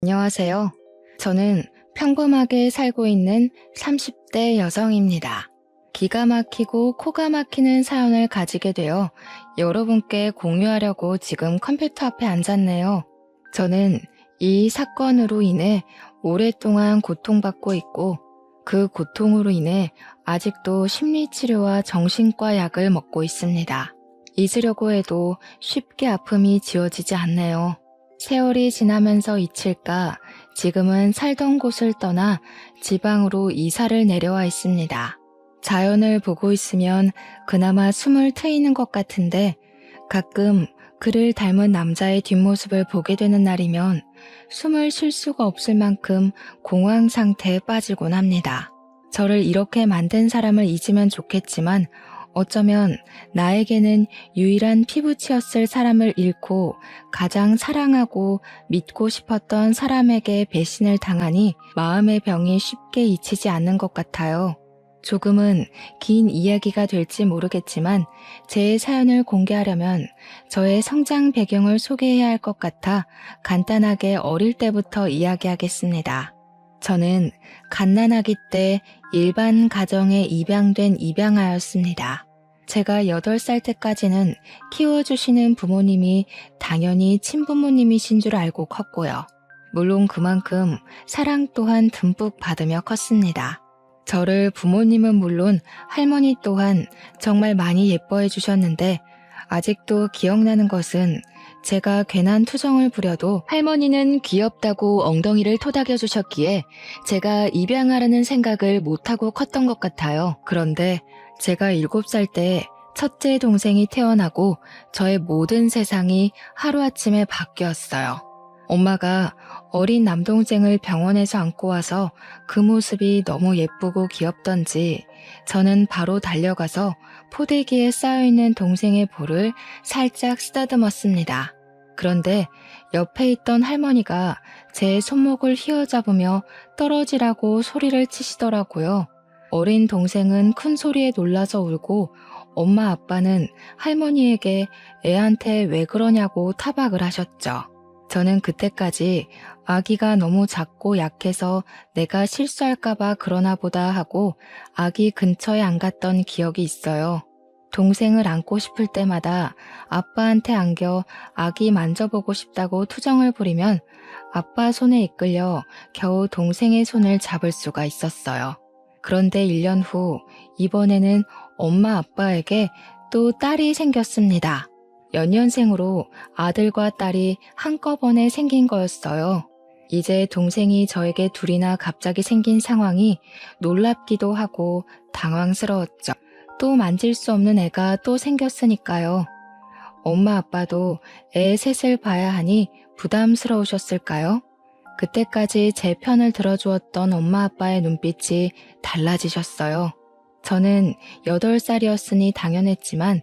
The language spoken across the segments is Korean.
안녕하세요. 저는 평범하게 살고 있는 30대 여성입니다. 기가 막히고 코가 막히는 사연을 가지게 되어 여러분께 공유하려고 지금 컴퓨터 앞에 앉았네요. 저는 이 사건으로 인해 오랫동안 고통받고 있고 그 고통으로 인해 아직도 심리치료와 정신과 약을 먹고 있습니다. 잊으려고 해도 쉽게 아픔이 지워지지 않네요. 세월이 지나면서 잊힐까 지금은 살던 곳을 떠나 지방으로 이사를 내려와 있습니다. 자연을 보고 있으면 그나마 숨을 트이는 것 같은데 가끔 그를 닮은 남자의 뒷모습을 보게 되는 날이면 숨을 쉴 수가 없을 만큼 공황 상태에 빠지곤 합니다. 저를 이렇게 만든 사람을 잊으면 좋겠지만 어쩌면 나에게는 유일한 피부치였을 사람을 잃고 가장 사랑하고 믿고 싶었던 사람에게 배신을 당하니 마음의 병이 쉽게 잊히지 않는 것 같아요. 조금은 긴 이야기가 될지 모르겠지만 제 사연을 공개하려면 저의 성장 배경을 소개해야 할 것 같아 간단하게 어릴 때부터 이야기하겠습니다. 저는 갓난아기 때 일반 가정에 입양된 입양아였습니다. 제가 8살 때까지는 키워주시는 부모님이 당연히 친부모님이신 줄 알고 컸고요. 물론 그만큼 사랑 또한 듬뿍 받으며 컸습니다. 저를 부모님은 물론 할머니 또한 정말 많이 예뻐해 주셨는데 아직도 기억나는 것은 제가 괜한 투정을 부려도 할머니는 귀엽다고 엉덩이를 토닥여 주셨기에 제가 입양하라는 생각을 못하고 컸던 것 같아요. 그런데 제가 7살 때 첫째 동생이 태어나고 저의 모든 세상이 하루아침에 바뀌었어요. 엄마가 어린 남동생을 병원에서 안고 와서 그 모습이 너무 예쁘고 귀엽던지 저는 바로 달려가서 포대기에 쌓여있는 동생의 볼을 살짝 쓰다듬었습니다. 그런데 옆에 있던 할머니가 제 손목을 휘어잡으며 떨어지라고 소리를 치시더라고요. 어린 동생은 큰 소리에 놀라서 울고 엄마 아빠는 할머니에게 애한테 왜 그러냐고 타박을 하셨죠. 저는 그때까지 아기가 너무 작고 약해서 내가 실수할까봐 그러나 보다 하고 아기 근처에 안 갔던 기억이 있어요. 동생을 안고 싶을 때마다 아빠한테 안겨 아기 만져보고 싶다고 투정을 부리면 아빠 손에 이끌려 겨우 동생의 손을 잡을 수가 있었어요. 그런데 1년 후 이번에는 엄마 아빠에게 또 딸이 생겼습니다. 연년생으로 아들과 딸이 한꺼번에 생긴 거였어요. 이제 동생이 저에게 둘이나 갑자기 생긴 상황이 놀랍기도 하고 당황스러웠죠. 또 만질 수 없는 애가 또 생겼으니까요. 엄마 아빠도 애 셋을 봐야 하니 부담스러우셨을까요? 그때까지 제 편을 들어주었던 엄마 아빠의 눈빛이 달라지셨어요. 저는 8살이었으니 당연했지만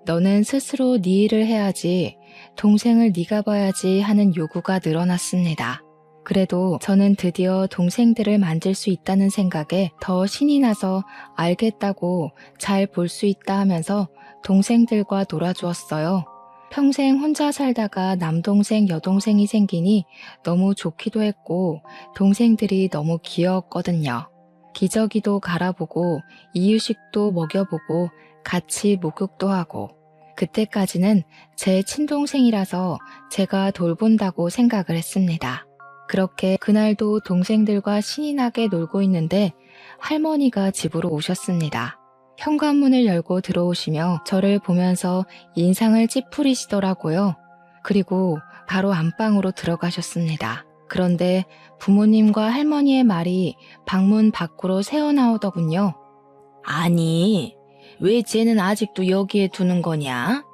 너는 스스로 네 일을 해야지, 동생을 네가 봐야지 하는 요구가 늘어났습니다. 그래도 저는 드디어 동생들을 만질 수 있다는 생각에 더 신이 나서 알겠다고 잘 볼 수 있다 하면서 동생들과 놀아주었어요. 평생 혼자 살다가 남동생, 여동생이 생기니 너무 좋기도 했고 동생들이 너무 귀여웠거든요. 기저귀도 갈아보고 이유식도 먹여보고 같이 목욕도 하고 그때까지는 제 친동생이라서 제가 돌본다고 생각을 했습니다. 그렇게 그날도 동생들과 신이 나게 놀고 있는데 할머니가 집으로 오셨습니다. 현관문을 열고 들어오시며 저를 보면서 인상을 찌푸리시더라고요. 그리고 바로 안방으로 들어가셨습니다. 그런데 부모님과 할머니의 말이 방문 밖으로 새어나오더군요. 아니, 왜 쟤는 아직도 여기에 두는 거냐?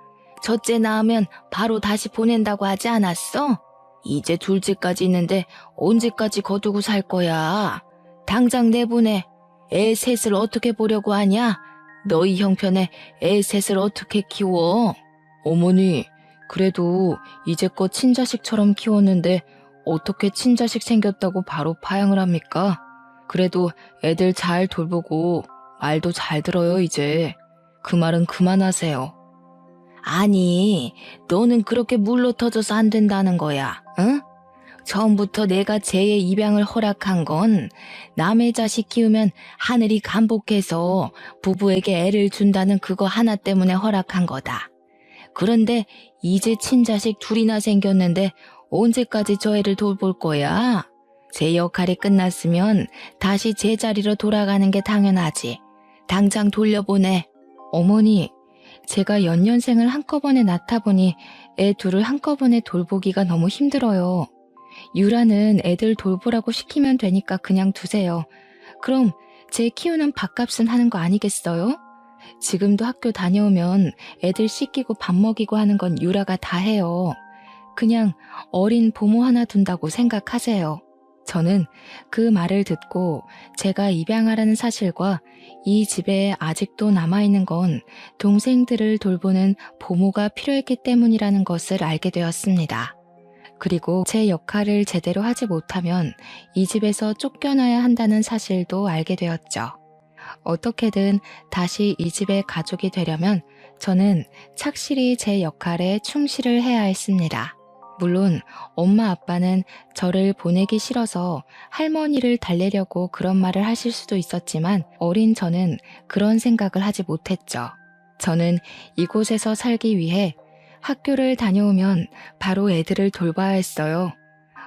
첫째 낳으면 바로 다시 보낸다고 하지 않았어? 이제 둘째까지 있는데 언제까지 거두고 살 거야? 당장 내보내. 애 셋을 어떻게 보려고 하냐? 너희 형편에 애 셋을 어떻게 키워? 어머니, 그래도 이제껏 친자식처럼 키웠는데 어떻게 친자식 생겼다고 바로 파양을 합니까? 그래도 애들 잘 돌보고 말도 잘 들어요, 이제. 그 말은 그만하세요. 아니, 너는 그렇게 물로 터져서 안 된다는 거야, 응? 처음부터 내가 쟤의 입양을 허락한 건 남의 자식 키우면 하늘이 간복해서 부부에게 애를 준다는 그거 하나 때문에 허락한 거다. 그런데 이제 친자식 둘이나 생겼는데 언제까지 저 애를 돌볼 거야? 제 역할이 끝났으면 다시 제자리로 돌아가는 게 당연하지. 당장 돌려보내. 어머니, 제가 연년생을 한꺼번에 낳다 보니 애 둘을 한꺼번에 돌보기가 너무 힘들어요. 유라는 애들 돌보라고 시키면 되니까 그냥 두세요. 그럼 제 키우는 밥값은 하는 거 아니겠어요? 지금도 학교 다녀오면 애들 씻기고 밥 먹이고 하는 건 유라가 다 해요. 그냥 어린 보모 하나 둔다고 생각하세요. 저는 그 말을 듣고 제가 입양하라는 사실과 이 집에 아직도 남아있는 건 동생들을 돌보는 보모가 필요했기 때문이라는 것을 알게 되었습니다. 그리고 제 역할을 제대로 하지 못하면 이 집에서 쫓겨나야 한다는 사실도 알게 되었죠. 어떻게든 다시 이 집의 가족이 되려면 저는 착실히 제 역할에 충실을 해야 했습니다. 물론 엄마 아빠는 저를 보내기 싫어서 할머니를 달래려고 그런 말을 하실 수도 있었지만 어린 저는 그런 생각을 하지 못했죠. 저는 이곳에서 살기 위해 학교를 다녀오면 바로 애들을 돌봐야 했어요.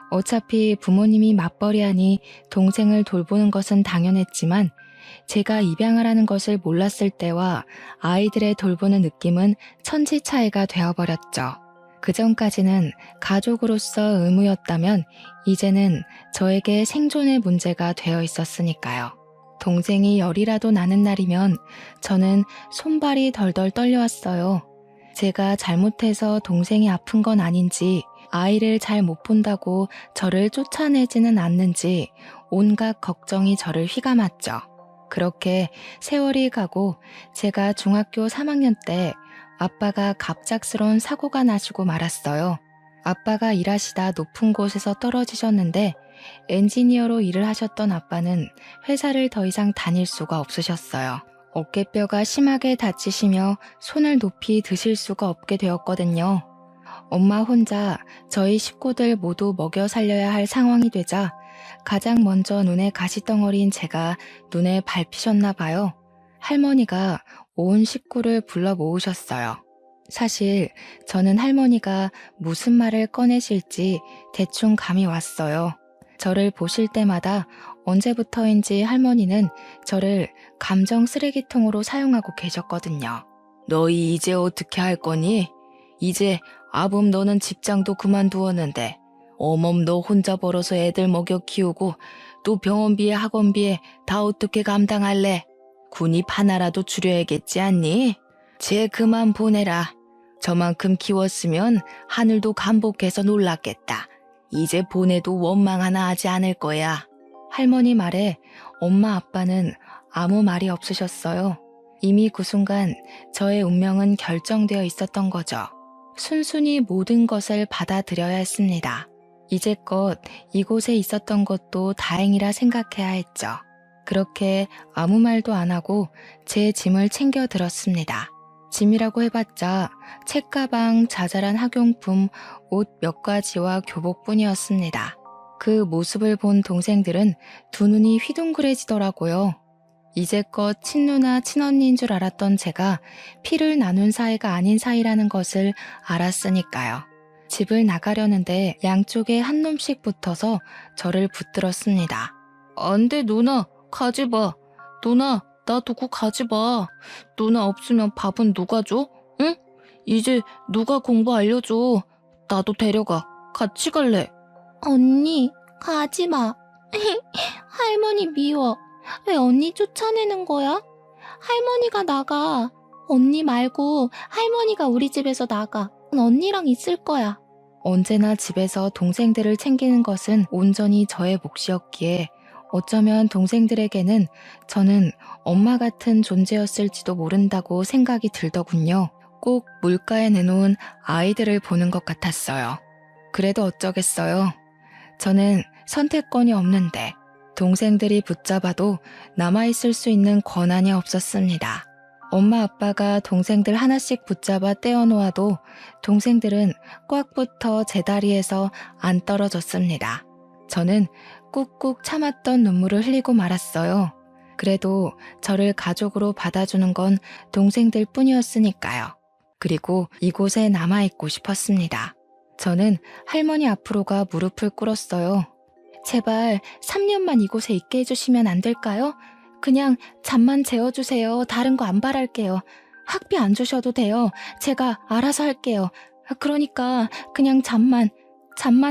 어차피 부모님이 맞벌이하니 동생을 돌보는 것은 당연했지만 제가 입양하라는 것을 몰랐을 때와 아이들의 돌보는 느낌은 천지 차이가 되어버렸죠. 그 전까지는 가족으로서 의무였다면 이제는 저에게 생존의 문제가 되어 있었으니까요. 동생이 열이라도 나는 날이면 저는 손발이 덜덜 떨려왔어요. 제가 잘못해서 동생이 아픈 건 아닌지, 아이를 잘 못 본다고 저를 쫓아내지는 않는지 온갖 걱정이 저를 휘감았죠. 그렇게 세월이 가고 제가 중학교 3학년 때 아빠가 갑작스러운 사고가 나시고 말았어요. 아빠가 일하시다 높은 곳에서 떨어지셨는데 엔지니어로 일을 하셨던 아빠는 회사를 더 이상 다닐 수가 없으셨어요. 어깨뼈가 심하게 다치시며 손을 높이 드실 수가 없게 되었거든요. 엄마 혼자 저희 식구들 모두 먹여 살려야 할 상황이 되자 가장 먼저 눈에 가시덩어리인 제가 눈에 밟히셨나 봐요. 할머니가 온 식구를 불러 모으셨어요. 사실 저는 할머니가 무슨 말을 꺼내실지 대충 감이 왔어요. 저를 보실 때마다 언제부터인지 할머니는 저를 감정 쓰레기통으로 사용하고 계셨거든요. 너희 이제 어떻게 할 거니? 이제 아범 너는 직장도 그만두었는데 어멈 너 혼자 벌어서 애들 먹여 키우고 또 병원비에 학원비에 다 어떻게 감당할래? 군입 하나라도 줄여야겠지 않니? 쟤 그만 보내라. 저만큼 키웠으면 하늘도 감복해서 놀랐겠다. 이제 보내도 원망 하나 하지 않을 거야. 할머니 말에 엄마 아빠는 아무 말이 없으셨어요. 이미 그 순간 저의 운명은 결정되어 있었던 거죠. 순순히 모든 것을 받아들여야 했습니다. 이제껏 이곳에 있었던 것도 다행이라 생각해야 했죠. 그렇게 아무 말도 안 하고 제 짐을 챙겨 들었습니다. 짐이라고 해봤자 책가방, 자잘한 학용품, 옷 몇 가지와 교복뿐이었습니다. 그 모습을 본 동생들은 두 눈이 휘둥그레지더라고요. 이제껏 친누나 친언니인 줄 알았던 제가 피를 나눈 사이가 아닌 사이라는 것을 알았으니까요. 집을 나가려는데 양쪽에 한 놈씩 붙어서 저를 붙들었습니다. 안 돼, 누나. 가지 마. 누나, 나 두고 가지 마. 누나 없으면 밥은 누가 줘? 응? 이제 누가 공부 알려줘. 나도 데려가. 같이 갈래. 언니, 가지 마. 할머니 미워. 왜 언니 쫓아내는 거야? 할머니가 나가. 언니 말고 할머니가 우리 집에서 나가. 언니랑 있을 거야. 언제나 집에서 동생들을 챙기는 것은 온전히 저의 몫이었기에 어쩌면 동생들에게는 저는 엄마 같은 존재였을지도 모른다고 생각이 들더군요. 꼭 물가에 내놓은 아이들을 보는 것 같았어요. 그래도 어쩌겠어요. 저는 선택권이 없는데 동생들이 붙잡아도 남아있을 수 있는 권한이 없었습니다. 엄마 아빠가 동생들 하나씩 붙잡아 떼어놓아도 동생들은 꽉 붙어 제 다리에서 안 떨어졌습니다. 저는 꾹꾹 참았던 눈물을 흘리고 말았어요. 그래도 저를 가족으로 받아주는 건 동생들 뿐이었으니까요. 그리고 이곳에 남아있고 싶었습니다. 저는 할머니 앞으로가 무릎을 꿇었어요. 제발 3년만 이곳에 있게 해주시면 안 될까요? 그냥 잠만 재워주세요. 다른 거 안 바랄게요. 학비 안 주셔도 돼요. 제가 알아서 할게요. 그러니까 그냥 잠만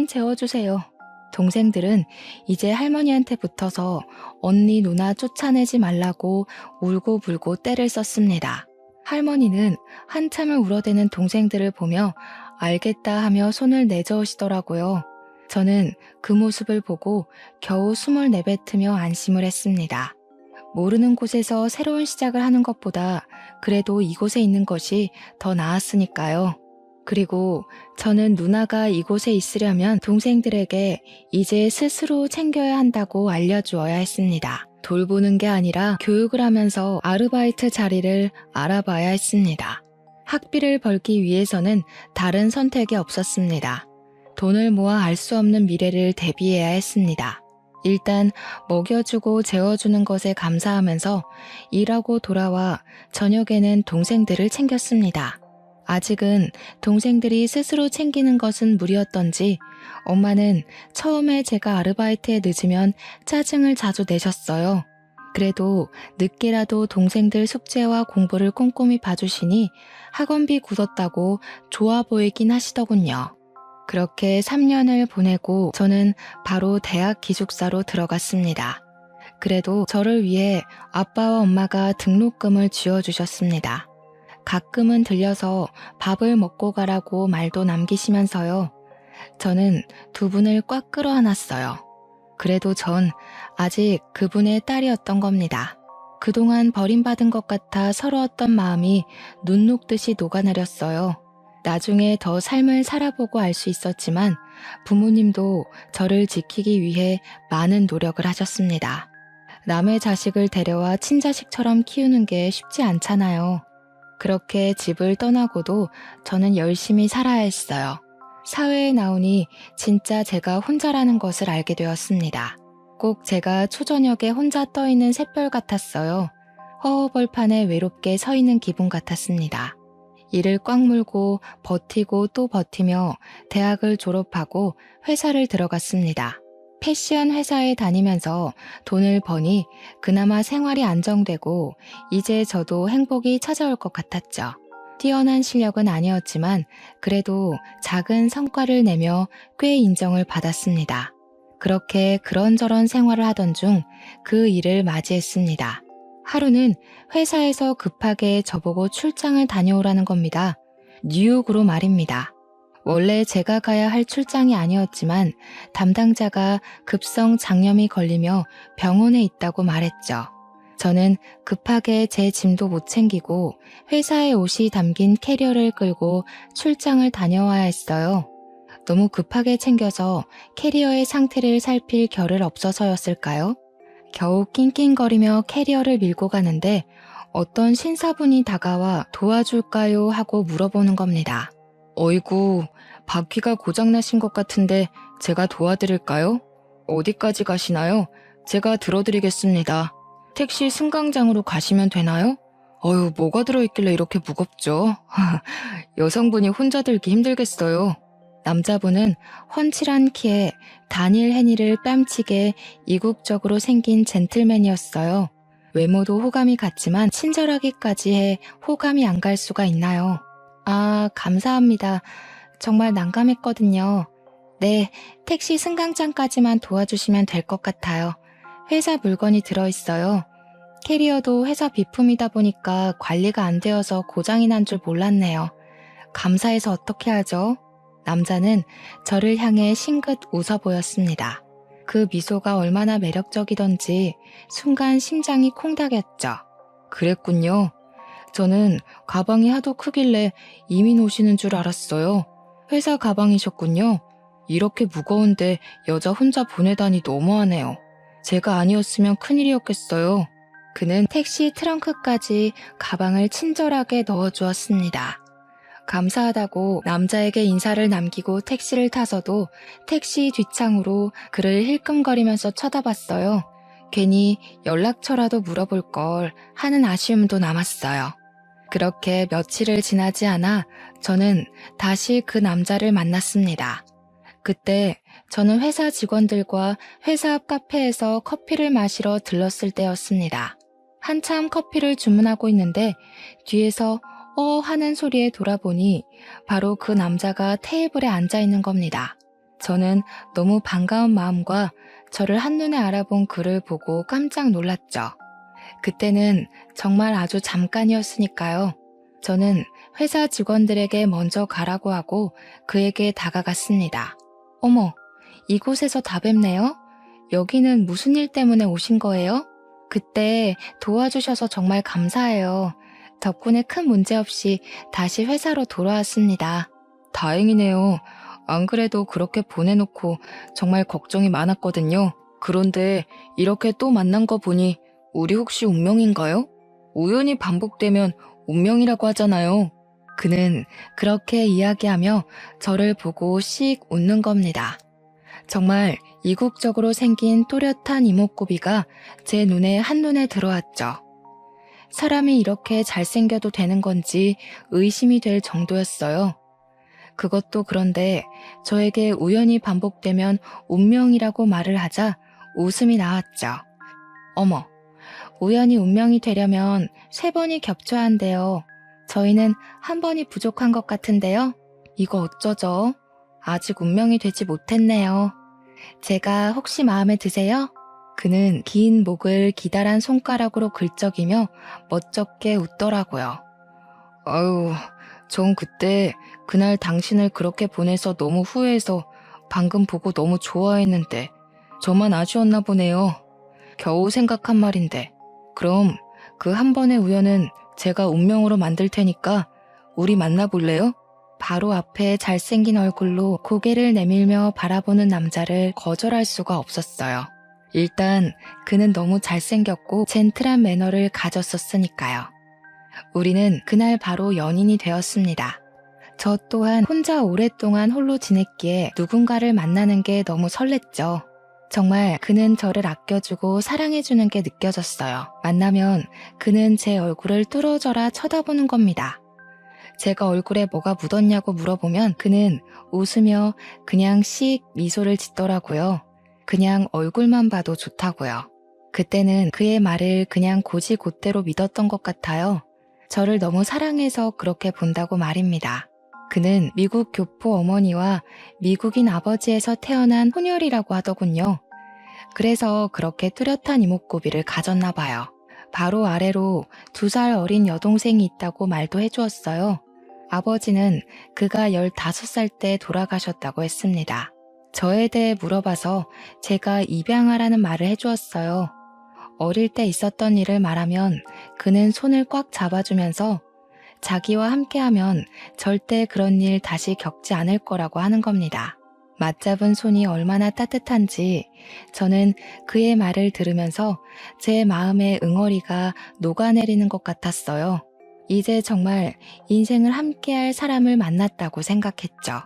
재워주세요. 동생들은 이제 할머니한테 붙어서 언니 누나 쫓아내지 말라고 울고불고 떼를 썼습니다. 할머니는 한참을 울어대는 동생들을 보며 알겠다 하며 손을 내저으시더라고요. 저는 그 모습을 보고 겨우 숨을 내뱉으며 안심을 했습니다. 모르는 곳에서 새로운 시작을 하는 것보다 그래도 이곳에 있는 것이 더 나았으니까요. 그리고 저는 누나가 이곳에 있으려면 동생들에게 이제 스스로 챙겨야 한다고 알려주어야 했습니다. 돌보는 게 아니라 교육을 하면서 아르바이트 자리를 알아봐야 했습니다. 학비를 벌기 위해서는 다른 선택이 없었습니다. 돈을 모아 알 수 없는 미래를 대비해야 했습니다. 일단 먹여주고 재워주는 것에 감사하면서 일하고 돌아와 저녁에는 동생들을 챙겼습니다. 아직은 동생들이 스스로 챙기는 것은 무리였던지 엄마는 처음에 제가 아르바이트에 늦으면 짜증을 자주 내셨어요. 그래도 늦게라도 동생들 숙제와 공부를 꼼꼼히 봐주시니 학원비 굳었다고 좋아 보이긴 하시더군요. 그렇게 3년을 보내고 저는 바로 대학 기숙사로 들어갔습니다. 그래도 저를 위해 아빠와 엄마가 등록금을 쥐어주셨습니다. 가끔은 들려서 밥을 먹고 가라고 말도 남기시면서요. 저는 두 분을 꽉 끌어안았어요. 그래도 전 아직 그분의 딸이었던 겁니다. 그동안 버림받은 것 같아 서러웠던 마음이 눈 녹듯이 녹아내렸어요. 나중에 더 삶을 살아보고 알 수 있었지만 부모님도 저를 지키기 위해 많은 노력을 하셨습니다. 남의 자식을 데려와 친자식처럼 키우는 게 쉽지 않잖아요. 그렇게 집을 떠나고도 저는 열심히 살아야 했어요. 사회에 나오니 진짜 제가 혼자라는 것을 알게 되었습니다. 꼭 제가 초저녁에 혼자 떠있는 샛별 같았어요. 허허벌판에 외롭게 서 있는 기분 같았습니다. 이를 꽉 물고 버티고 또 버티며 대학을 졸업하고 회사를 들어갔습니다. 패션 회사에 다니면서 돈을 버니 그나마 생활이 안정되고 이제 저도 행복이 찾아올 것 같았죠. 뛰어난 실력은 아니었지만 그래도 작은 성과를 내며 꽤 인정을 받았습니다. 그렇게 그런저런 생활을 하던 중 그 일을 맞이했습니다. 하루는 회사에서 급하게 저보고 출장을 다녀오라는 겁니다. 뉴욕으로 말입니다. 원래 제가 가야 할 출장이 아니었지만 담당자가 급성 장염이 걸리며 병원에 있다고 말했죠. 저는 급하게 제 짐도 못 챙기고 회사에 옷이 담긴 캐리어를 끌고 출장을 다녀와야 했어요. 너무 급하게 챙겨서 캐리어의 상태를 살필 겨를 없어서였을까요? 겨우 낑낑거리며 캐리어를 밀고 가는데 어떤 신사분이 다가와 도와줄까요? 하고 물어보는 겁니다. 어이구, 바퀴가 고장나신 것 같은데 제가 도와드릴까요? 어디까지 가시나요? 제가 들어드리겠습니다. 택시 승강장으로 가시면 되나요? 어휴, 뭐가 들어있길래 이렇게 무겁죠? 여성분이 혼자 들기 힘들겠어요. 남자분은 훤칠한 키에 다니엘 헤니를 뺨치게 이국적으로 생긴 젠틀맨이었어요. 외모도 호감이 갔지만 친절하기까지 해 호감이 안 갈 수가 있나요? 아, 감사합니다. 정말 난감했거든요. 네, 택시 승강장까지만 도와주시면 될 것 같아요. 회사 물건이 들어있어요. 캐리어도 회사 비품이다 보니까 관리가 안 되어서 고장이 난 줄 몰랐네요. 감사해서 어떻게 하죠? 남자는 저를 향해 싱긋 웃어 보였습니다. 그 미소가 얼마나 매력적이던지 순간 심장이 콩닥였죠. 그랬군요. 저는 가방이 하도 크길래 이민 오시는 줄 알았어요. 회사 가방이셨군요. 이렇게 무거운데 여자 혼자 보내다니 너무하네요. 제가 아니었으면 큰일이었겠어요. 그는 택시 트렁크까지 가방을 친절하게 넣어주었습니다. 감사하다고 남자에게 인사를 남기고 택시를 타서도 택시 뒷창으로 그를 힐끔거리면서 쳐다봤어요. 괜히 연락처라도 물어볼 걸 하는 아쉬움도 남았어요. 그렇게 며칠을 지나지 않아 저는 다시 그 남자를 만났습니다. 그때 저는 회사 직원들과 회사 앞 카페에서 커피를 마시러 들렀을 때였습니다. 한참 커피를 주문하고 있는데 뒤에서 하는 소리에 돌아보니 바로 그 남자가 테이블에 앉아 있는 겁니다. 저는 너무 반가운 마음과 저를 한눈에 알아본 그를 보고 깜짝 놀랐죠. 그때는 정말 아주 잠깐이었으니까요. 저는 회사 직원들에게 먼저 가라고 하고 그에게 다가갔습니다. 어머, 이곳에서 다 뵙네요? 여기는 무슨 일 때문에 오신 거예요? 그때 도와주셔서 정말 감사해요. 덕분에 큰 문제 없이 다시 회사로 돌아왔습니다. 다행이네요. 안 그래도 그렇게 보내놓고 정말 걱정이 많았거든요. 그런데 이렇게 또 만난 거 보니 우리 혹시 운명인가요? 우연히 반복되면 운명이라고 하잖아요. 그는 그렇게 이야기하며 저를 보고 씩 웃는 겁니다. 정말 이국적으로 생긴 또렷한 이목구비가 제 눈에 한눈에 들어왔죠. 사람이 이렇게 잘생겨도 되는 건지 의심이 될 정도였어요. 그것도 그런데 저에게 우연히 반복되면 운명이라고 말을 하자 웃음이 나왔죠. 어머, 우연히 운명이 되려면 3번이 겹쳐야 한대요. 저희는 1번이 부족한 것 같은데요. 이거 어쩌죠? 아직 운명이 되지 못했네요. 제가 혹시 마음에 드세요? 그는 긴 목을 기다란 손가락으로 긁적이며 멋쩍게 웃더라고요. 아유, 전 그날 당신을 그렇게 보내서 너무 후회해서 방금 보고 너무 좋아했는데 저만 아쉬웠나 보네요. 겨우 생각한 말인데. 그럼 그 1번의 우연은 제가 운명으로 만들 테니까 우리 만나볼래요? 바로 앞에 잘생긴 얼굴로 고개를 내밀며 바라보는 남자를 거절할 수가 없었어요. 일단 그는 너무 잘생겼고 젠틀한 매너를 가졌었으니까요. 우리는 그날 바로 연인이 되었습니다. 저 또한 혼자 오랫동안 홀로 지냈기에 누군가를 만나는 게 너무 설렜죠. 정말 그는 저를 아껴주고 사랑해주는 게 느껴졌어요. 만나면 그는 제 얼굴을 뚫어져라 쳐다보는 겁니다. 제가 얼굴에 뭐가 묻었냐고 물어보면 그는 웃으며 그냥 씩 미소를 짓더라고요. 그냥 얼굴만 봐도 좋다고요. 그때는 그의 말을 그냥 곧이곧대로 믿었던 것 같아요. 저를 너무 사랑해서 그렇게 본다고 말입니다. 그는 미국 교포 어머니와 미국인 아버지에서 태어난 혼혈이라고 하더군요. 그래서 그렇게 뚜렷한 이목구비를 가졌나 봐요. 바로 아래로 2살 어린 여동생이 있다고 말도 해주었어요. 아버지는 그가 15살 때 돌아가셨다고 했습니다. 저에 대해 물어봐서 제가 입양하라는 말을 해주었어요. 어릴 때 있었던 일을 말하면 그는 손을 꽉 잡아주면서 자기와 함께하면 절대 그런 일 다시 겪지 않을 거라고 하는 겁니다. 맞잡은 손이 얼마나 따뜻한지 저는 그의 말을 들으면서 제 마음의 응어리가 녹아내리는 것 같았어요. 이제 정말 인생을 함께할 사람을 만났다고 생각했죠.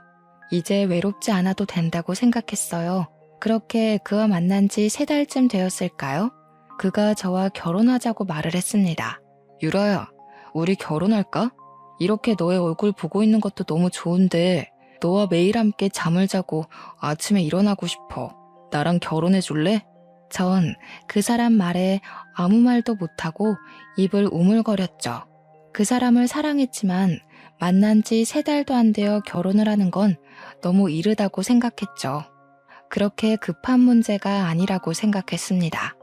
이제 외롭지 않아도 된다고 생각했어요. 그렇게 그와 만난 지 3달쯤 되었을까요? 그가 저와 결혼하자고 말을 했습니다. 유라야, 우리 결혼할까? 이렇게 너의 얼굴 보고 있는 것도 너무 좋은데 너와 매일 함께 잠을 자고 아침에 일어나고 싶어. 나랑 결혼해 줄래? 전 그 사람 말에 아무 말도 못하고 입을 우물거렸죠. 그 사람을 사랑했지만 만난 지 3달도 안 되어 결혼을 하는 건 너무 이르다고 생각했죠. 그렇게 급한 문제가 아니라고 생각했습니다.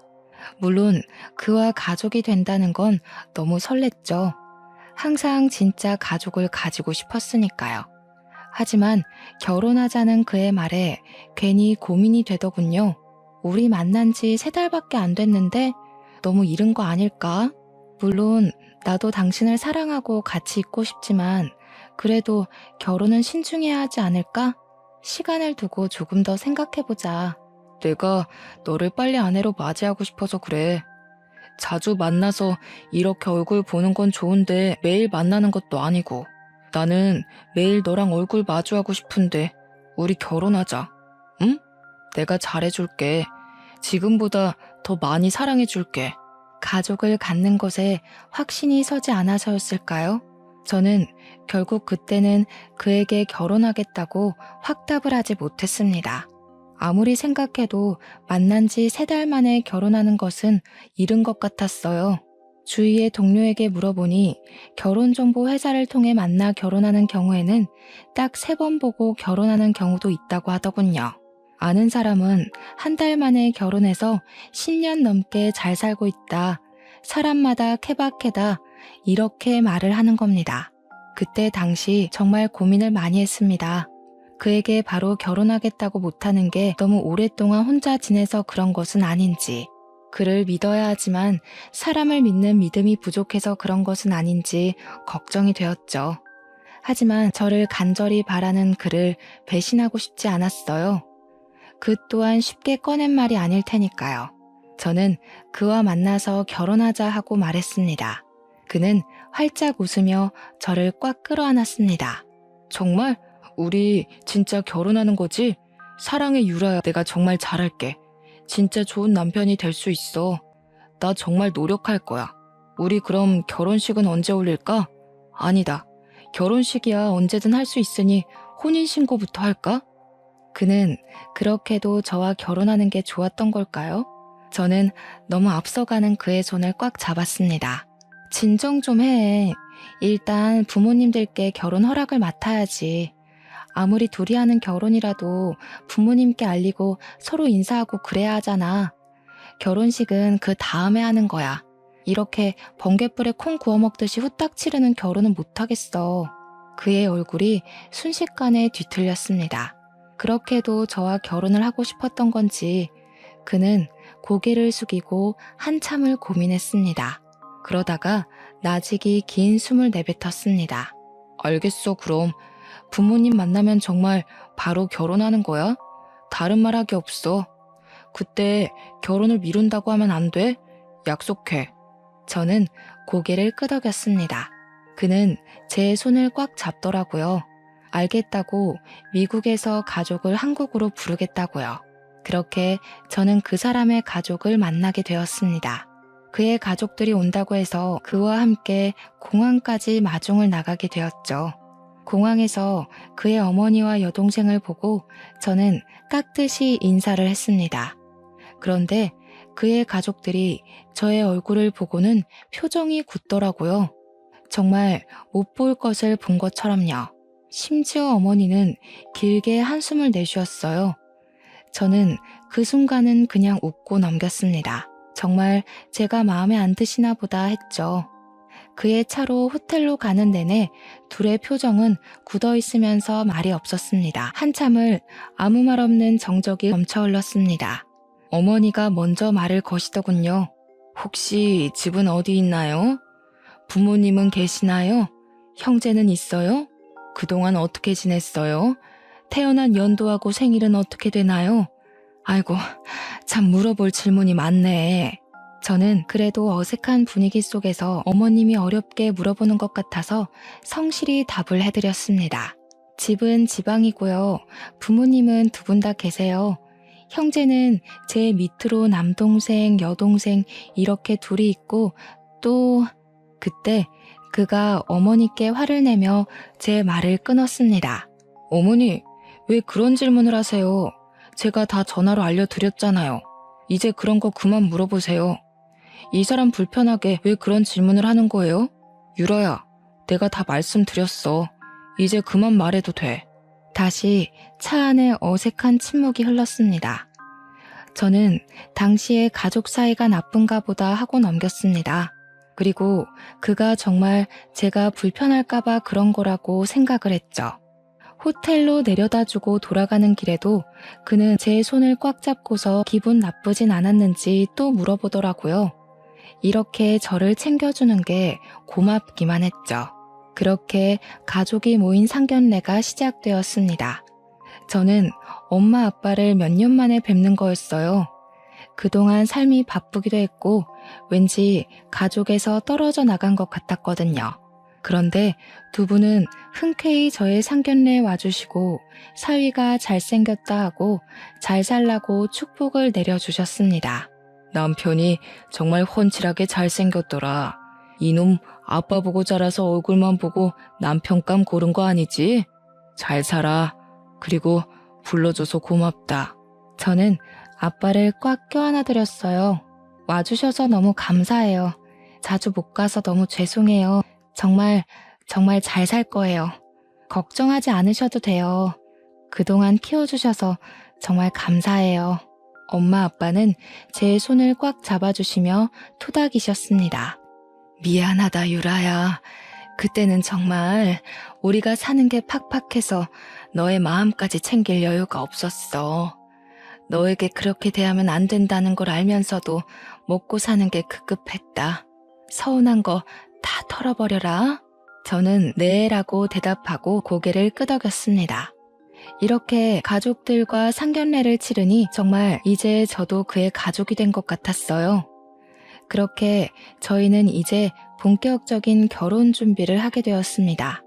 물론 그와 가족이 된다는 건 너무 설렜죠. 항상 진짜 가족을 가지고 싶었으니까요. 하지만 결혼하자는 그의 말에 괜히 고민이 되더군요. 우리 만난 지 3달밖에 안 됐는데 너무 이른 거 아닐까? 물론 나도 당신을 사랑하고 같이 있고 싶지만 그래도 결혼은 신중해야 하지 않을까? 시간을 두고 조금 더 생각해보자. 내가 너를 빨리 아내로 맞이하고 싶어서 그래. 자주 만나서 이렇게 얼굴 보는 건 좋은데 매일 만나는 것도 아니고 나는 매일 너랑 얼굴 마주하고 싶은데 우리 결혼하자. 응? 내가 잘해줄게. 지금보다 더 많이 사랑해줄게. 가족을 갖는 것에 확신이 서지 않아서였을까요? 저는 결국 그때는 그에게 결혼하겠다고 확답을 하지 못했습니다. 아무리 생각해도 만난 지 3달 만에 결혼하는 것은 이른 것 같았어요. 주위의 동료에게 물어보니 결혼정보 회사를 통해 만나 결혼하는 경우에는 딱 3번 보고 결혼하는 경우도 있다고 하더군요. 아는 사람은 1달 만에 결혼해서 10년 넘게 잘 살고 있다. 사람마다 케바케다. 이렇게 말을 하는 겁니다. 그때 당시 정말 고민을 많이 했습니다. 그에게 바로 결혼하겠다고 못하는 게 너무 오랫동안 혼자 지내서 그런 것은 아닌지, 그를 믿어야 하지만 사람을 믿는 믿음이 부족해서 그런 것은 아닌지 걱정이 되었죠. 하지만 저를 간절히 바라는 그를 배신하고 싶지 않았어요. 그 또한 쉽게 꺼낸 말이 아닐 테니까요. 저는 그와 만나서 결혼하자 하고 말했습니다. 그는 활짝 웃으며 저를 꽉 끌어안았습니다. 정말? 우리 진짜 결혼하는 거지? 사랑해 유라야, 내가 정말 잘할게. 진짜 좋은 남편이 될 수 있어. 나 정말 노력할 거야. 우리 그럼 결혼식은 언제 올릴까? 아니다. 결혼식이야 언제든 할 수 있으니 혼인신고부터 할까? 그는 그렇게도 저와 결혼하는 게 좋았던 걸까요? 저는 너무 앞서가는 그의 손을 꽉 잡았습니다. 진정 좀 해. 일단 부모님들께 결혼 허락을 맡아야지. 아무리 둘이 하는 결혼이라도 부모님께 알리고 서로 인사하고 그래야 하잖아. 결혼식은 그 다음에 하는 거야. 이렇게 번갯불에 콩 구워 먹듯이 후딱 치르는 결혼은 못하겠어. 그의 얼굴이 순식간에 뒤틀렸습니다. 그렇게도 저와 결혼을 하고 싶었던 건지 그는 고개를 숙이고 한참을 고민했습니다. 그러다가 나직이 긴 숨을 내뱉었습니다. 알겠어, 그럼. 부모님 만나면 정말 바로 결혼하는 거야? 다른 말하기 없어. 그때 결혼을 미룬다고 하면 안 돼? 약속해. 저는 고개를 끄덕였습니다. 그는 제 손을 꽉 잡더라고요. 알겠다고 미국에서 가족을 한국으로 부르겠다고요. 그렇게 저는 그 사람의 가족을 만나게 되었습니다. 그의 가족들이 온다고 해서 그와 함께 공항까지 마중을 나가게 되었죠. 공항에서 그의 어머니와 여동생을 보고 저는 깍듯이 인사를 했습니다. 그런데 그의 가족들이 저의 얼굴을 보고는 표정이 굳더라고요. 정말 못 볼 것을 본 것처럼요. 심지어 어머니는 길게 한숨을 내쉬었어요. 저는 그 순간은 그냥 웃고 넘겼습니다. 정말 제가 마음에 안 드시나 보다 했죠. 그의 차로 호텔로 가는 내내 둘의 표정은 굳어 있으면서 말이 없었습니다. 한참을 아무 말 없는 정적이 넘쳐 흘렀습니다. 어머니가 먼저 말을 거시더군요. 혹시 집은 어디 있나요? 부모님은 계시나요? 형제는 있어요? 그동안 어떻게 지냈어요? 태어난 연도하고 생일은 어떻게 되나요? 아이고, 참 물어볼 질문이 많네. 저는 그래도 어색한 분위기 속에서 어머님이 어렵게 물어보는 것 같아서 성실히 답을 해드렸습니다. 집은 지방이고요. 부모님은 2분 다 계세요. 형제는 제 밑으로 남동생, 여동생 이렇게 둘이 있고 또 그때 그가 어머니께 화를 내며 제 말을 끊었습니다. 어머니, 왜 그런 질문을 하세요? 제가 다 전화로 알려드렸잖아요. 이제 그런 거 그만 물어보세요. 이 사람 불편하게 왜 그런 질문을 하는 거예요? 유라야, 내가 다 말씀드렸어. 이제 그만 말해도 돼. 다시 차 안에 어색한 침묵이 흘렀습니다. 저는 당시에 가족 사이가 나쁜가 보다 하고 넘겼습니다. 그리고 그가 정말 제가 불편할까봐 그런 거라고 생각을 했죠. 호텔로 내려다주고 돌아가는 길에도 그는 제 손을 꽉 잡고서 기분 나쁘진 않았는지 또 물어보더라고요. 이렇게 저를 챙겨주는 게 고맙기만 했죠. 그렇게 가족이 모인 상견례가 시작되었습니다. 저는 엄마 아빠를 몇 년 만에 뵙는 거였어요. 그동안 삶이 바쁘기도 했고 왠지 가족에서 떨어져 나간 것 같았거든요. 그런데 두 분은 흔쾌히 저의 상견례에 와주시고 사위가 잘생겼다 하고 잘 살라고 축복을 내려주셨습니다. 남편이 정말 훤칠하게 잘생겼더라. 이놈 아빠 보고 자라서 얼굴만 보고 남편감 고른 거 아니지? 잘 살아. 그리고 불러줘서 고맙다. 저는 아빠를 꽉 껴안아드렸어요. 와주셔서 너무 감사해요. 자주 못 가서 너무 죄송해요. 정말 잘 살 거예요. 걱정하지 않으셔도 돼요. 그동안 키워주셔서 정말 감사해요. 엄마 아빠는 제 손을 꽉 잡아주시며 토닥이셨습니다. 미안하다 유라야. 그때는 정말 우리가 사는 게 팍팍해서 너의 마음까지 챙길 여유가 없었어. 너에게 그렇게 대하면 안 된다는 걸 알면서도 먹고 사는 게 급급했다. 서운한 거 다 털어버려라. 저는 네라고 대답하고 고개를 끄덕였습니다. 이렇게 가족들과 상견례를 치르니 정말 이제 저도 그의 가족이 된 것 같았어요. 그렇게 저희는 이제 본격적인 결혼 준비를 하게 되었습니다.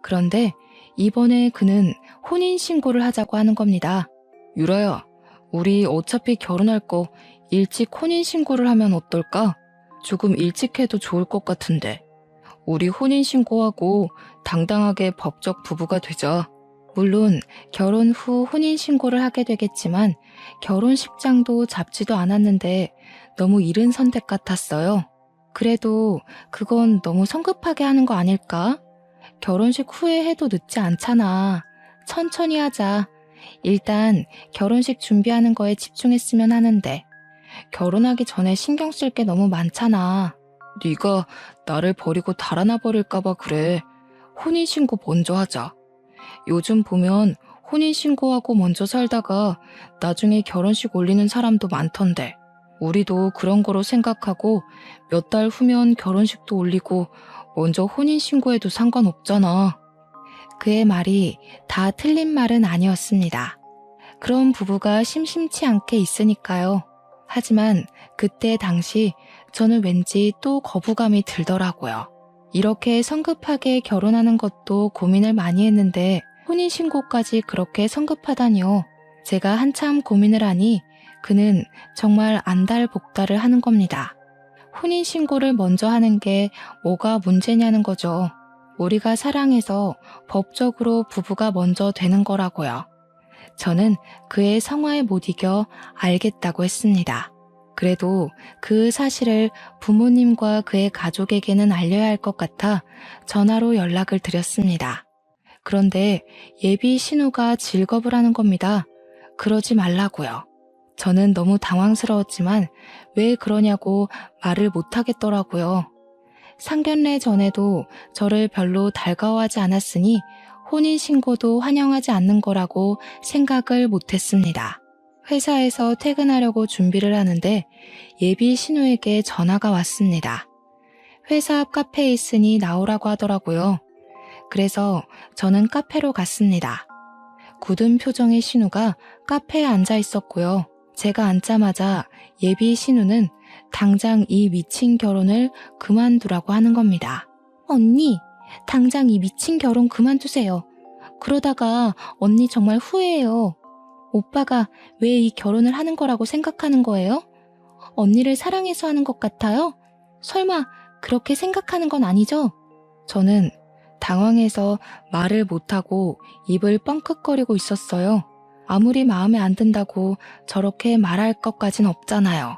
그런데 이번에 그는 혼인신고를 하자고 하는 겁니다. 유라야, 우리 어차피 결혼할 거 일찍 혼인신고를 하면 어떨까? 조금 일찍 해도 좋을 것 같은데. 우리 혼인신고하고 당당하게 법적 부부가 되자. 물론 결혼 후 혼인신고를 하게 되겠지만 결혼식장도 잡지도 않았는데 너무 이른 선택 같았어요. 그래도 그건 너무 성급하게 하는 거 아닐까? 결혼식 후에 해도 늦지 않잖아. 천천히 하자. 일단 결혼식 준비하는 거에 집중했으면 하는데 결혼하기 전에 신경 쓸 게 너무 많잖아. 네가 나를 버리고 달아나 버릴까 봐 그래. 혼인신고 먼저 하자. 요즘 보면 혼인신고하고 먼저 살다가 나중에 결혼식 올리는 사람도 많던데 우리도 그런 거로 생각하고 몇 달 후면 결혼식도 올리고 먼저 혼인신고해도 상관없잖아. 그의 말이 다 틀린 말은 아니었습니다. 그런 부부가 심심치 않게 있으니까요. 하지만 그때 당시 저는 왠지 또 거부감이 들더라고요. 이렇게 성급하게 결혼하는 것도 고민을 많이 했는데 혼인신고까지 그렇게 성급하다니요. 제가 한참 고민을 하니 그는 정말 안달복달을 하는 겁니다. 혼인신고를 먼저 하는 게 뭐가 문제냐는 거죠. 우리가 사랑해서 법적으로 부부가 먼저 되는 거라고요. 저는 그의 성화에 못 이겨 알겠다고 했습니다. 그래도 그 사실을 부모님과 그의 가족에게는 알려야 할 것 같아 전화로 연락을 드렸습니다. 그런데 예비 신우가 질겁을 하는 겁니다. 그러지 말라고요. 저는 너무 당황스러웠지만 왜 그러냐고 말을 못하겠더라고요. 상견례 전에도 저를 별로 달가워하지 않았으니 혼인신고도 환영하지 않는 거라고 생각을 못했습니다. 회사에서 퇴근하려고 준비를 하는데 예비 신우에게 전화가 왔습니다. 회사 앞 카페에 있으니 나오라고 하더라고요. 그래서 저는 카페로 갔습니다. 굳은 표정의 신우가 카페에 앉아 있었고요. 제가 앉자마자 예비 신우는 당장 이 미친 결혼을 그만두라고 하는 겁니다. 언니, 당장 이 미친 결혼 그만두세요. 그러다가 언니 정말 후회해요. 오빠가 왜 이 결혼을 하는 거라고 생각하는 거예요? 언니를 사랑해서 하는 것 같아요? 설마 그렇게 생각하는 건 아니죠? 저는 당황해서 말을 못하고 입을 뻥끗거리고 있었어요. 아무리 마음에 안 든다고 저렇게 말할 것까진 없잖아요.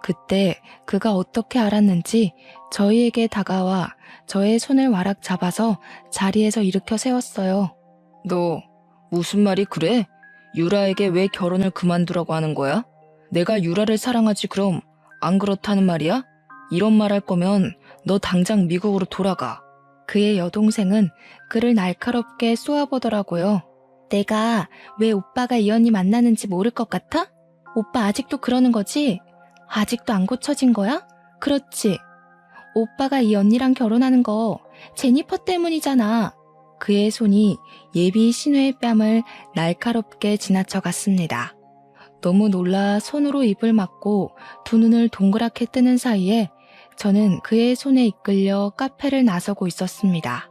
그때 그가 어떻게 알았는지 저희에게 다가와 저의 손을 와락 잡아서 자리에서 일으켜 세웠어요. 너 무슨 말이 그래? 유라에게 왜 결혼을 그만두라고 하는 거야? 내가 유라를 사랑하지 그럼 안 그렇다는 말이야? 이런 말 할 거면 너 당장 미국으로 돌아가. 그의 여동생은 그를 날카롭게 쏘아보더라고요. 내가 왜 오빠가 이 언니 만나는지 모를 것 같아? 오빠 아직도 그러는 거지? 아직도 안 고쳐진 거야? 그렇지. 오빠가 이 언니랑 결혼하는 거 제니퍼 때문이잖아. 그의 손이 예비 신우의 뺨을 날카롭게 지나쳐 갔습니다. 너무 놀라 손으로 입을 막고 두 눈을 동그랗게 뜨는 사이에 저는 그의 손에 이끌려 카페를 나서고 있었습니다.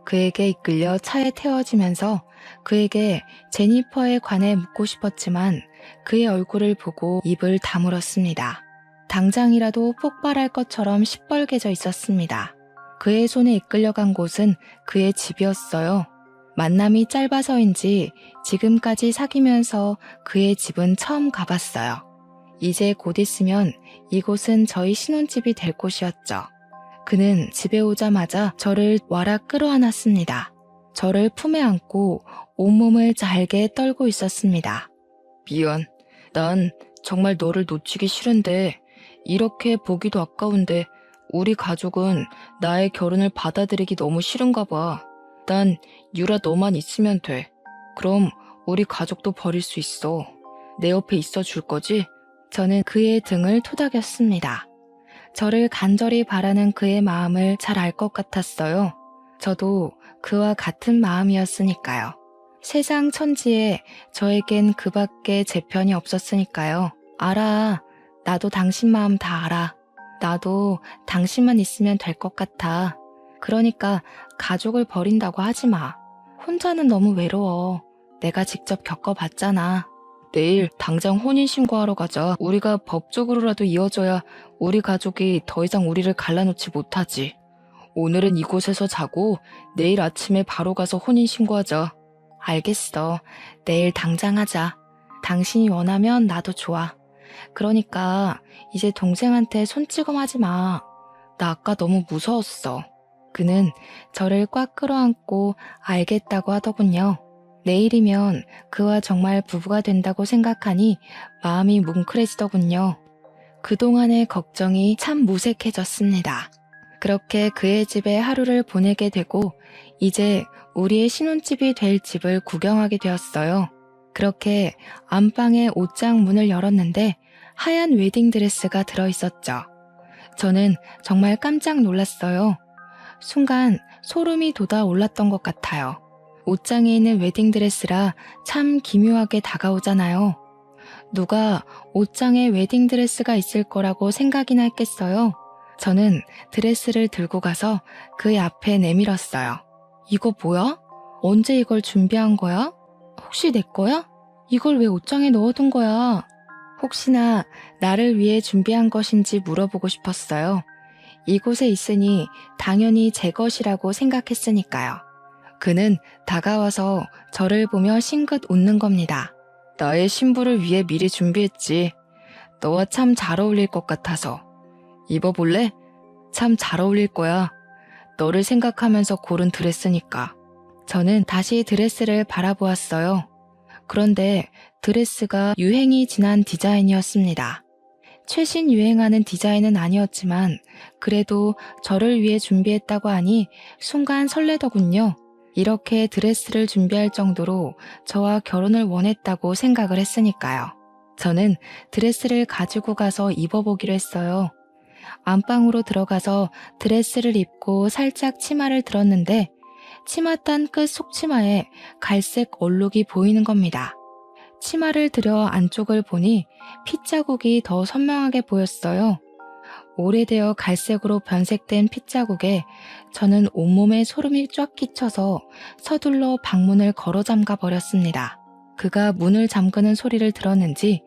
그에게 이끌려 차에 태워지면서 그에게 제니퍼에 관해 묻고 싶었지만 그의 얼굴을 보고 입을 다물었습니다. 당장이라도 폭발할 것처럼 시뻘개져 있었습니다. 그의 손에 이끌려간 곳은 그의 집이었어요. 만남이 짧아서인지 지금까지 사귀면서 그의 집은 처음 가봤어요. 이제 곧 있으면 이곳은 저희 신혼집이 될 곳이었죠. 그는 집에 오자마자 저를 와락 끌어안았습니다. 저를 품에 안고 온몸을 잘게 떨고 있었습니다. 미안, 난 정말 너를 놓치기 싫은데 이렇게 보기도 아까운데 우리 가족은 나의 결혼을 받아들이기 너무 싫은가 봐. 난 유라 너만 있으면 돼. 그럼 우리 가족도 버릴 수 있어. 내 옆에 있어 줄 거지? 저는 그의 등을 토닥였습니다. 저를 간절히 바라는 그의 마음을 잘 알 것 같았어요. 저도 그와 같은 마음이었으니까요. 세상 천지에 저에겐 그밖에 제 편이 없었으니까요. 알아. 나도 당신 마음 다 알아. 나도 당신만 있으면 될 것 같아. 그러니까 가족을 버린다고 하지 마. 혼자는 너무 외로워. 내가 직접 겪어봤잖아. 내일 당장 혼인신고하러 가자. 우리가 법적으로라도 이어져야 우리 가족이 더 이상 우리를 갈라놓지 못하지. 오늘은 이곳에서 자고 내일 아침에 바로 가서 혼인신고하자. 알겠어. 내일 당장 하자. 당신이 원하면 나도 좋아. 그러니까 이제 동생한테 손찌검하지 마. 나 아까 너무 무서웠어. 그는 저를 꽉 끌어안고 알겠다고 하더군요. 내일이면 그와 정말 부부가 된다고 생각하니 마음이 뭉클해지더군요. 그동안의 걱정이 참 무색해졌습니다. 그렇게 그의 집에 하루를 보내게 되고 이제 우리의 신혼집이 될 집을 구경하게 되었어요. 그렇게 안방의 옷장 문을 열었는데 하얀 웨딩드레스가 들어있었죠. 저는 정말 깜짝 놀랐어요. 순간 소름이 돋아 올랐던 것 같아요. 옷장에 있는 웨딩드레스라 참 기묘하게 다가오잖아요. 누가 옷장에 웨딩드레스가 있을 거라고 생각이나 했겠어요. 저는 드레스를 들고 가서 그의 앞에 내밀었어요. 이거 뭐야? 언제 이걸 준비한 거야? 혹시 내 거야? 이걸 왜 옷장에 넣어둔 거야? 혹시나 나를 위해 준비한 것인지 물어보고 싶었어요. 이곳에 있으니 당연히 제 것이라고 생각했으니까요. 그는 다가와서 저를 보며 싱긋 웃는 겁니다. 나의 신부를 위해 미리 준비했지. 너와 참 잘 어울릴 것 같아서. 입어볼래? 참 잘 어울릴 거야. 너를 생각하면서 고른 드레스니까. 저는 다시 드레스를 바라보았어요. 그런데 드레스가 유행이 지난 디자인이었습니다. 최신 유행하는 디자인은 아니었지만 그래도 저를 위해 준비했다고 하니 순간 설레더군요. 이렇게 드레스를 준비할 정도로 저와 결혼을 원했다고 생각을 했으니까요. 저는 드레스를 가지고 가서 입어보기로 했어요. 안방으로 들어가서 드레스를 입고 살짝 치마를 들었는데 치맛단 끝 속치마에 갈색 얼룩이 보이는 겁니다. 치마를 들여 안쪽을 보니 핏자국이 더 선명하게 보였어요. 오래되어 갈색으로 변색된 핏자국에 저는 온몸에 소름이 쫙 끼쳐서 서둘러 방문을 걸어 잠가 버렸습니다. 그가 문을 잠그는 소리를 들었는지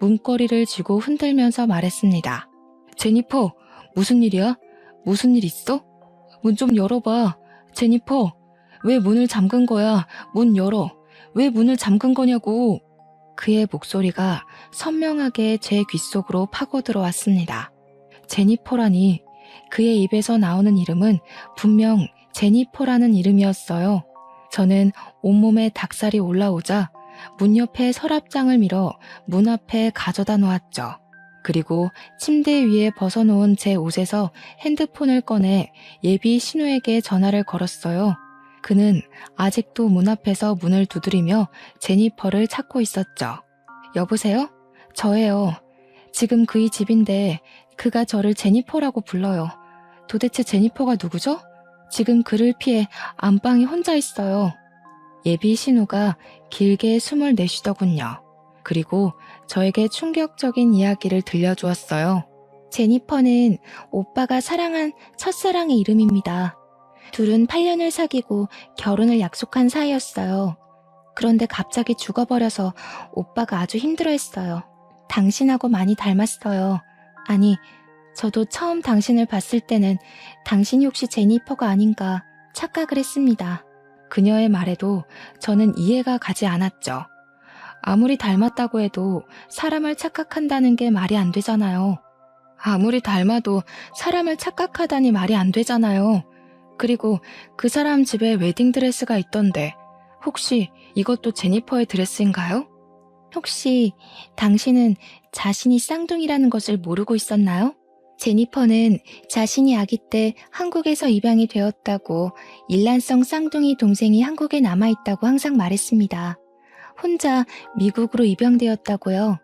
문고리를 쥐고 흔들면서 말했습니다. 제니퍼, 무슨 일이야? 무슨 일 있어? 문 좀 열어봐. 제니퍼, 왜 문을 잠근 거야? 문 열어. 왜 문을 잠근 거냐고. 그의 목소리가 선명하게 제 귓속으로 파고 들어왔습니다. 제니퍼라니. 그의 입에서 나오는 이름은 분명 제니퍼라는 이름이었어요. 저는 온몸에 닭살이 올라오자 문 옆에 서랍장을 밀어 문 앞에 가져다 놓았죠. 그리고 침대 위에 벗어놓은 제 옷에서 핸드폰을 꺼내 예비 신우에게 전화를 걸었어요. 그는 아직도 문 앞에서 문을 두드리며 제니퍼를 찾고 있었죠. 여보세요? 저예요. 지금 그의 집인데 그가 저를 제니퍼라고 불러요. 도대체 제니퍼가 누구죠? 지금 그를 피해 안방에 혼자 있어요. 예비 신우가 길게 숨을 내쉬더군요. 그리고 저에게 충격적인 이야기를 들려주었어요. 제니퍼는 오빠가 사랑한 첫사랑의 이름입니다. 둘은 8년을 사귀고 결혼을 약속한 사이였어요. 그런데 갑자기 죽어버려서 오빠가 아주 힘들어했어요. 당신하고 많이 닮았어요. 아니, 저도 처음 당신을 봤을 때는 당신이 혹시 제니퍼가 아닌가 착각을 했습니다. 그녀의 말에도 저는 이해가 가지 않았죠. 아무리 닮았다고 해도 사람을 착각한다는 게 말이 안 되잖아요. 아무리 닮아도 사람을 착각하다니 말이 안 되잖아요. 그리고 그 사람 집에 웨딩드레스가 있던데 혹시 이것도 제니퍼의 드레스인가요? 혹시 당신은 자신이 쌍둥이라는 것을 모르고 있었나요? 제니퍼는 자신이 아기 때 한국에서 입양이 되었다고 일란성 쌍둥이 동생이 한국에 남아있다고 항상 말했습니다. 혼자 미국으로 입양되었다고요.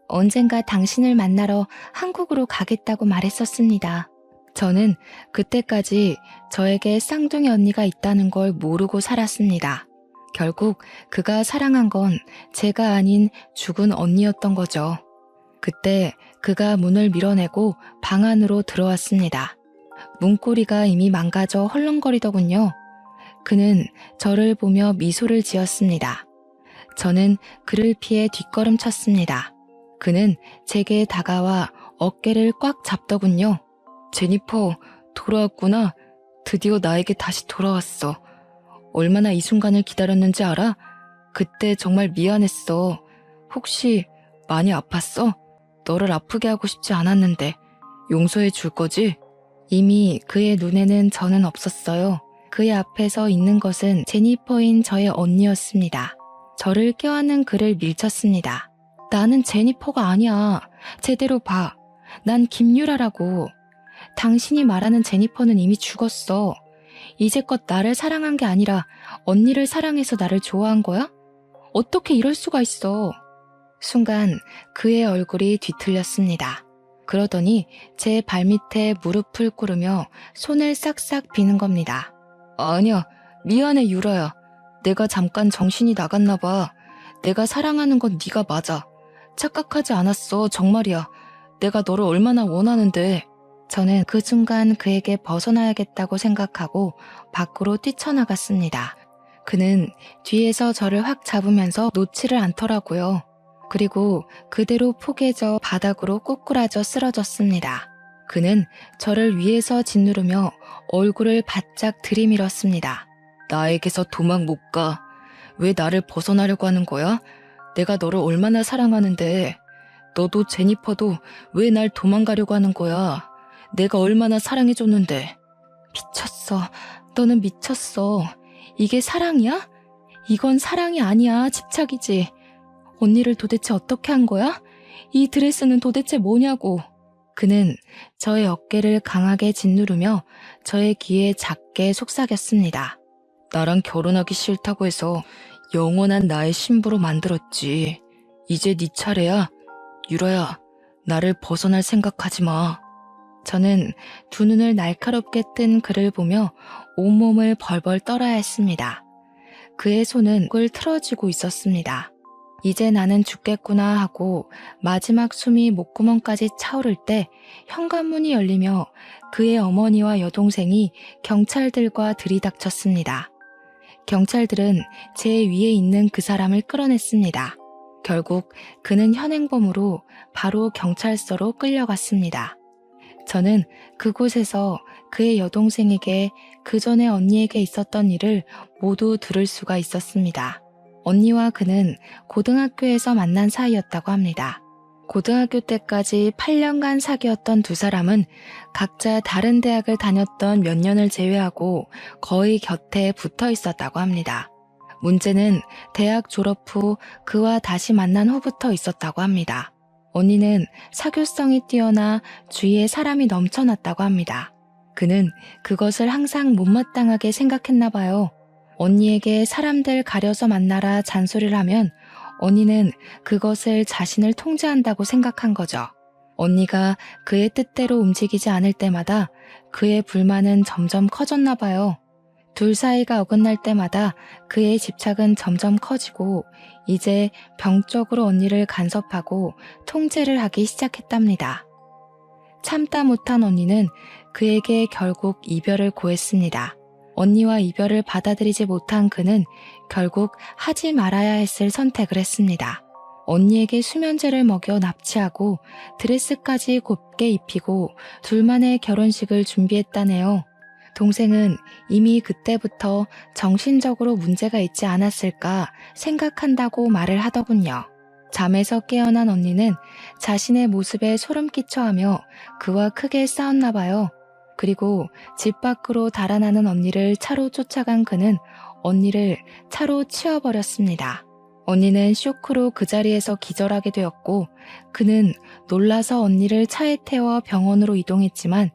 언젠가 당신을 만나러 한국으로 가겠다고 말했었습니다. 저는 그때까지 저에게 쌍둥이 언니가 있다는 걸 모르고 살았습니다. 결국 그가 사랑한 건 제가 아닌 죽은 언니였던 거죠. 그때 그가 문을 밀어내고 방 안으로 들어왔습니다. 문고리가 이미 망가져 헐렁거리더군요. 그는 저를 보며 미소를 지었습니다. 저는 그를 피해 뒷걸음쳤습니다. 그는 제게 다가와 어깨를 꽉 잡더군요. 제니퍼, 돌아왔구나. 드디어 나에게 다시 돌아왔어. 얼마나 이 순간을 기다렸는지 알아? 그때 정말 미안했어. 혹시 많이 아팠어? 너를 아프게 하고 싶지 않았는데 용서해 줄 거지? 이미 그의 눈에는 저는 없었어요. 그의 앞에서 있는 것은 제니퍼인 저의 언니였습니다. 저를 껴안는 그를 밀쳤습니다. 나는 제니퍼가 아니야. 제대로 봐. 난 김유라라고. 당신이 말하는 제니퍼는 이미 죽었어. 이제껏 나를 사랑한 게 아니라 언니를 사랑해서 나를 좋아한 거야? 어떻게 이럴 수가 있어? 순간 그의 얼굴이 뒤틀렸습니다. 그러더니 제 발밑에 무릎을 꿇으며 손을 싹싹 비는 겁니다. 아니야, 미안해 유라야. 내가 잠깐 정신이 나갔나 봐. 내가 사랑하는 건 네가 맞아. 착각하지 않았어, 정말이야. 내가 너를 얼마나 원하는데. 저는 그 순간 그에게 벗어나야겠다고 생각하고 밖으로 뛰쳐나갔습니다. 그는 뒤에서 저를 확 잡으면서 놓지를 않더라고요. 그리고 그대로 포개져 바닥으로 꼬꾸라져 쓰러졌습니다. 그는 저를 위에서 짓누르며 얼굴을 바짝 들이밀었습니다. 나에게서 도망 못 가. 왜 나를 벗어나려고 하는 거야? 내가 너를 얼마나 사랑하는데. 너도 제니퍼도 왜 날 도망가려고 하는 거야? 내가 얼마나 사랑해줬는데. 미쳤어. 너는 미쳤어. 이게 사랑이야? 이건 사랑이 아니야. 집착이지. 언니를 도대체 어떻게 한 거야? 이 드레스는 도대체 뭐냐고. 그는 저의 어깨를 강하게 짓누르며 저의 귀에 작게 속삭였습니다. 나랑 결혼하기 싫다고 해서 영원한 나의 신부로 만들었지. 이제 네 차례야. 유라야, 나를 벗어날 생각하지 마. 저는 두 눈을 날카롭게 뜬 그를 보며 온몸을 벌벌 떨어야 했습니다. 그의 손은 목을 틀어쥐고 있었습니다. 이제 나는 죽겠구나 하고 마지막 숨이 목구멍까지 차오를 때 현관문이 열리며 그의 어머니와 여동생이 경찰들과 들이닥쳤습니다. 경찰들은 제 위에 있는 그 사람을 끌어냈습니다. 결국 그는 현행범으로 바로 경찰서로 끌려갔습니다. 저는 그곳에서 그의 여동생에게 그 전에 언니에게 있었던 일을 모두 들을 수가 있었습니다. 언니와 그는 고등학교에서 만난 사이였다고 합니다. 고등학교 때까지 8년간 사귀었던 두 사람은 각자 다른 대학을 다녔던 몇 년을 제외하고 거의 곁에 붙어 있었다고 합니다. 문제는 대학 졸업 후 그와 다시 만난 후부터 있었다고 합니다. 언니는 사교성이 뛰어나 주위에 사람이 넘쳐났다고 합니다. 그는 그것을 항상 못마땅하게 생각했나 봐요. 언니에게 사람들 가려서 만나라 잔소리를 하면 언니는 그것을 자신을 통제한다고 생각한 거죠. 언니가 그의 뜻대로 움직이지 않을 때마다 그의 불만은 점점 커졌나 봐요. 둘 사이가 어긋날 때마다 그의 집착은 점점 커지고 이제 병적으로 언니를 간섭하고 통제를 하기 시작했답니다. 참다 못한 언니는 그에게 결국 이별을 고했습니다. 언니와 이별을 받아들이지 못한 그는 결국 하지 말아야 했을 선택을 했습니다. 언니에게 수면제를 먹여 납치하고 드레스까지 곱게 입히고 둘만의 결혼식을 준비했다네요. 동생은 이미 그때부터 정신적으로 문제가 있지 않았을까 생각한다고 말을 하더군요. 잠에서 깨어난 언니는 자신의 모습에 소름 끼쳐하며 그와 크게 싸웠나 봐요. 그리고 집 밖으로 달아나는 언니를 차로 쫓아간 그는 언니를 차로 치워버렸습니다. 언니는 쇼크로 그 자리에서 기절하게 되었고 그는 놀라서 언니를 차에 태워 병원으로 이동했지만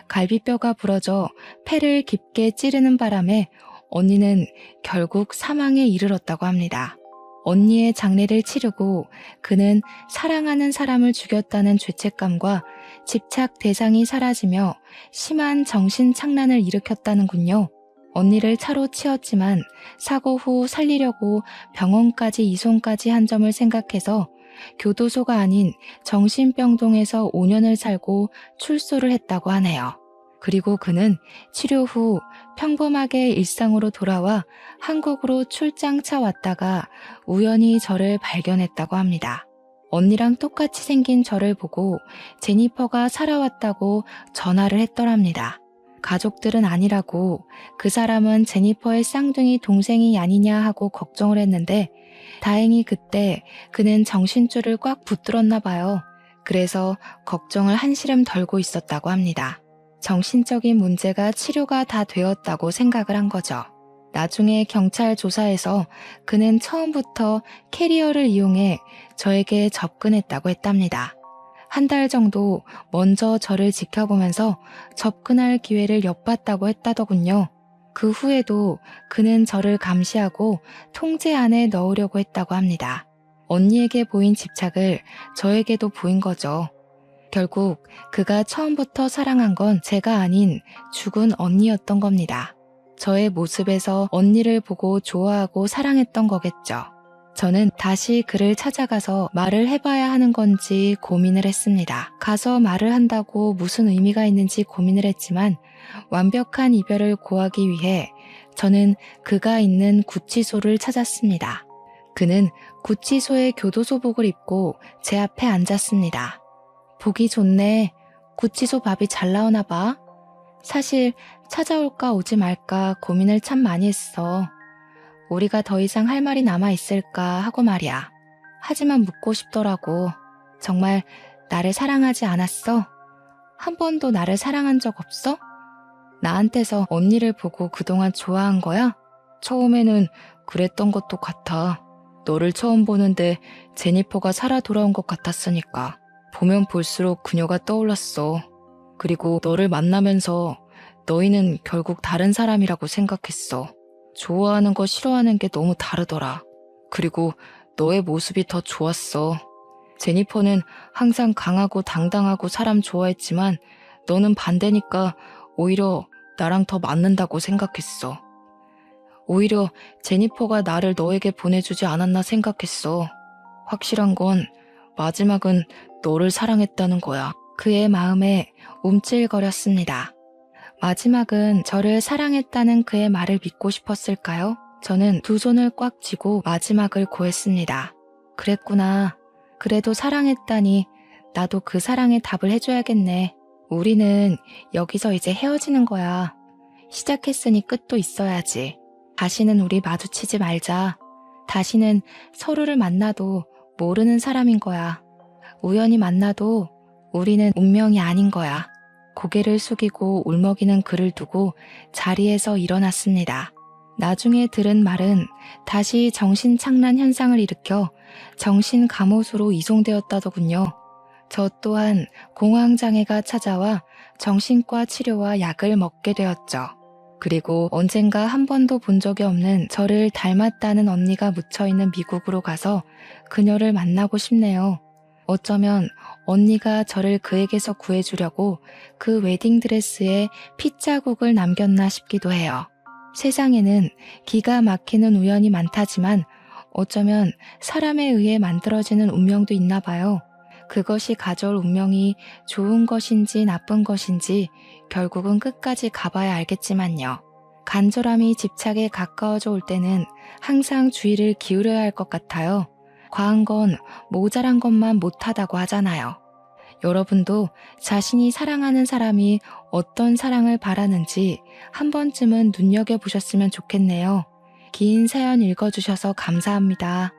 갈비뼈가 부러져 폐를 깊게 찌르는 바람에 언니는 결국 사망에 이르렀다고 합니다. 언니의 장례를 치르고 그는 사랑하는 사람을 죽였다는 죄책감과 집착 대상이 사라지며 심한 정신착란을 일으켰다는군요. 언니를 차로 치웠지만 사고 후 살리려고 병원까지 이송까지 한 점을 생각해서 교도소가 아닌 정신병동에서 5년을 살고 출소를 했다고 하네요. 그리고 그는 치료 후 평범하게 일상으로 돌아와 한국으로 출장차 왔다가 우연히 저를 발견했다고 합니다. 언니랑 똑같이 생긴 저를 보고 제니퍼가 살아왔다고 전화를 했더랍니다. 가족들은 아니라고 그 사람은 제니퍼의 쌍둥이 동생이 아니냐 하고 걱정을 했는데 다행히 그때 그는 정신줄을 꽉 붙들었나 봐요. 그래서 걱정을 한시름 덜고 있었다고 합니다. 정신적인 문제가 치료가 다 되었다고 생각을 한 거죠. 나중에 경찰 조사에서 그는 처음부터 캐리어를 이용해 저에게 접근했다고 했답니다. 한 달 정도 먼저 저를 지켜보면서 접근할 기회를 엿봤다고 했다더군요. 그 후에도 그는 저를 감시하고 통제 안에 넣으려고 했다고 합니다. 언니에게 보인 집착을 저에게도 보인 거죠. 결국 그가 처음부터 사랑한 건 제가 아닌 죽은 언니였던 겁니다. 저의 모습에서 언니를 보고 좋아하고 사랑했던 거겠죠. 저는 다시 그를 찾아가서 말을 해봐야 하는 건지 고민을 했습니다. 가서 말을 한다고 무슨 의미가 있는지 고민을 했지만 완벽한 이별을 고하기 위해 저는 그가 있는 구치소를 찾았습니다. 그는 구치소의 교도소복을 입고 제 앞에 앉았습니다. 보기 좋네. 구치소 밥이 잘 나오나 봐. 사실 찾아올까 오지 말까 고민을 참 많이 했어. 우리가 더 이상 할 말이 남아있을까 하고 말이야. 하지만 묻고 싶더라고. 정말 나를 사랑하지 않았어? 한 번도 나를 사랑한 적 없어? 나한테서 언니를 보고 그동안 좋아한 거야? 처음에는 그랬던 것도 같아. 너를 처음 보는데 제니퍼가 살아 돌아온 것 같았으니까. 보면 볼수록 그녀가 떠올랐어. 그리고 너를 만나면서 너희는 결국 다른 사람이라고 생각했어. 좋아하는 거 싫어하는 게 너무 다르더라. 그리고 너의 모습이 더 좋았어. 제니퍼는 항상 강하고 당당하고 사람 좋아했지만 너는 반대니까 오히려 나랑 더 맞는다고 생각했어. 오히려 제니퍼가 나를 너에게 보내주지 않았나 생각했어. 확실한 건 마지막은 너를 사랑했다는 거야. 그의 마음에 움찔거렸습니다. 마지막은 저를 사랑했다는 그의 말을 믿고 싶었을까요? 저는 두 손을 꽉 쥐고 마지막을 고했습니다. 그랬구나. 그래도 사랑했다니 나도 그 사랑에 답을 해줘야겠네. 우리는 여기서 이제 헤어지는 거야. 시작했으니 끝도 있어야지. 다시는 우리 마주치지 말자. 다시는 서로를 만나도 모르는 사람인 거야. 우연히 만나도 우리는 운명이 아닌 거야. 고개를 숙이고 울먹이는 그를 두고 자리에서 일어났습니다. 나중에 들은 말은 다시 정신착란 현상을 일으켜 정신감호소로 이송되었다더군요. 저 또한 공황장애가 찾아와 정신과 치료와 약을 먹게 되었죠. 그리고 언젠가 한 번도 본 적이 없는 저를 닮았다는 언니가 묻혀있는 미국으로 가서 그녀를 만나고 싶네요. 어쩌면 언니가 저를 그에게서 구해주려고 그 웨딩드레스에 핏자국을 남겼나 싶기도 해요. 세상에는 기가 막히는 우연이 많다지만 어쩌면 사람에 의해 만들어지는 운명도 있나 봐요. 그것이 가져올 운명이 좋은 것인지 나쁜 것인지 결국은 끝까지 가봐야 알겠지만요. 간절함이 집착에 가까워져 올 때는 항상 주의를 기울여야 할 것 같아요. 과한 건 모자란 것만 못하다고 하잖아요. 여러분도 자신이 사랑하는 사람이 어떤 사랑을 바라는지 한 번쯤은 눈여겨보셨으면 좋겠네요. 긴 사연 읽어주셔서 감사합니다.